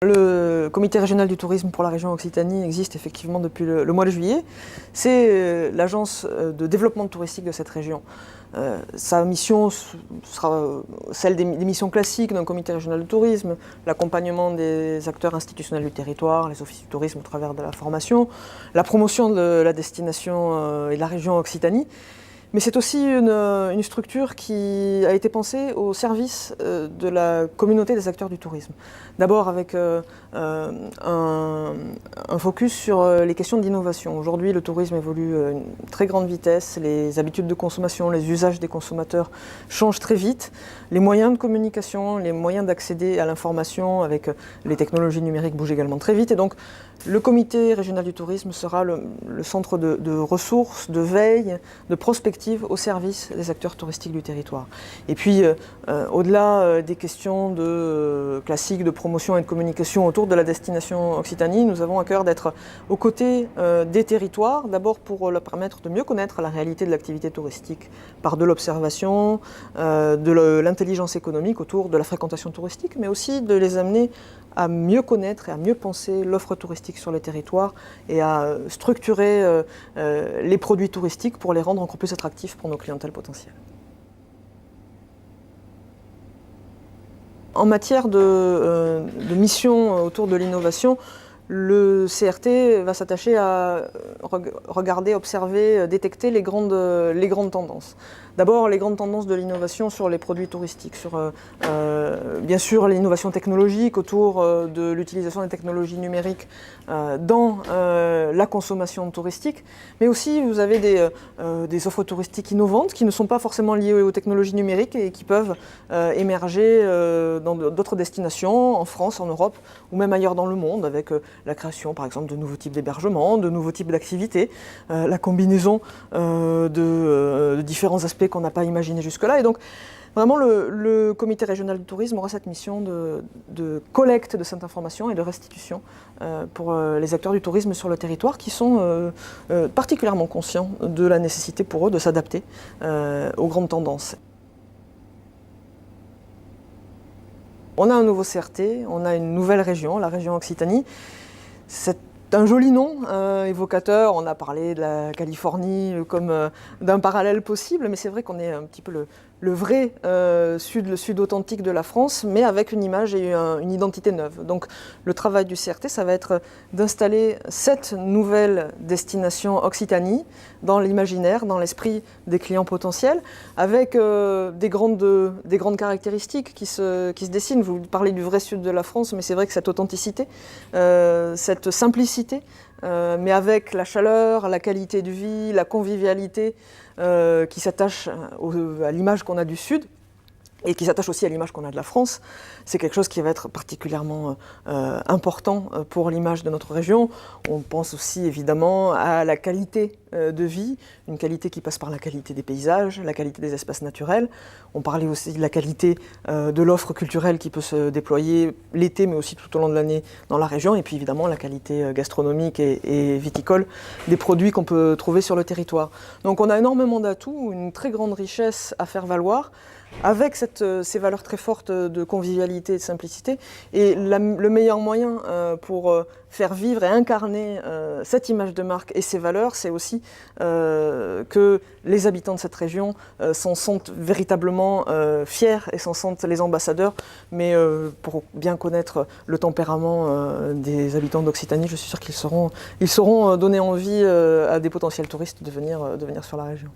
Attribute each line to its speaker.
Speaker 1: Le comité régional du tourisme pour la région Occitanie existe effectivement depuis le mois de juillet. C'est l'agence de développement touristique de cette région. Sa mission sera celle des missions classiques d'un comité régional de tourisme, l'accompagnement des acteurs institutionnels du territoire, les offices du tourisme au travers de la formation, la promotion de la destination et de la région Occitanie. Mais c'est aussi une structure qui a été pensée au service de la communauté des acteurs du tourisme. D'abord avec un focus sur les questions d'innovation. Aujourd'hui, le tourisme évolue à une très grande vitesse, les habitudes de consommation, les usages des consommateurs changent très vite, les moyens de communication, les moyens d'accéder à l'information avec les technologies numériques bougent également très vite. Et donc, le comité régional du tourisme sera le centre de ressources, de veille, de prospective au service des acteurs touristiques du territoire. Et puis, au-delà des questions classiques de promotion et de communication autour de la destination Occitanie, nous avons à cœur d'être aux côtés des territoires, d'abord pour leur permettre de mieux connaître la réalité de l'activité touristique par de l'observation, de l'intelligence économique autour de la fréquentation touristique, mais aussi de les amener à mieux connaître et à mieux penser l'offre touristique sur les territoires et à structurer les produits touristiques pour les rendre encore plus attractifs pour nos clientèles potentielles. En matière de mission autour de l'innovation, le CRT va s'attacher à regarder, observer, détecter les grandes tendances. D'abord, les grandes tendances de l'innovation sur les produits touristiques, sur bien sûr l'innovation technologique autour de l'utilisation des technologies numériques dans la consommation touristique, mais aussi vous avez des offres touristiques innovantes qui ne sont pas forcément liées aux technologies numériques et qui peuvent émerger dans d'autres destinations, en France, en Europe ou même ailleurs dans le monde, avec la création par exemple de nouveaux types d'hébergements, de nouveaux types d'activités, la combinaison de différents aspects qu'on n'a pas imaginé jusque-là. Et donc, vraiment, le comité régional du tourisme aura cette mission de collecte de cette information et de restitution pour les acteurs du tourisme sur le territoire qui sont particulièrement conscients de la nécessité pour eux de s'adapter aux grandes tendances. On a un nouveau CRT, on a une nouvelle région, la région Occitanie. C'est un joli nom évocateur, on a parlé de la Californie comme d'un parallèle possible, mais c'est vrai qu'on est un petit peu le vrai sud, le sud authentique de la France, mais avec une image et une identité neuve. Donc le travail du CRT, ça va être d'installer cette nouvelle destination Occitanie dans l'imaginaire, dans l'esprit des clients potentiels, avec des grandes caractéristiques qui se dessinent. Vous parlez du vrai sud de la France, mais c'est vrai que cette authenticité, cette simplicité, mais avec la chaleur, la qualité de vie, la convivialité qui s'attache à l'image qu'on a du Sud et qui s'attache aussi à l'image qu'on a de la France, c'est quelque chose qui va être particulièrement important pour l'image de notre région. On pense aussi évidemment à la qualité de vie, une qualité qui passe par la qualité des paysages, la qualité des espaces naturels. On parlait aussi de la qualité de l'offre culturelle qui peut se déployer l'été, mais aussi tout au long de l'année dans la région, et puis évidemment la qualité gastronomique et viticole des produits qu'on peut trouver sur le territoire. Donc on a énormément d'atouts, une très grande richesse à faire valoir, avec ces valeurs très fortes de convivialité et de simplicité. Et le meilleur moyen pour faire vivre et incarner cette image de marque et ces valeurs, c'est aussi que les habitants de cette région s'en sentent véritablement fiers et s'en sentent les ambassadeurs. Mais pour bien connaître le tempérament des habitants d'Occitanie, je suis sûr qu'ils sauront donner envie à des potentiels touristes de venir sur la région.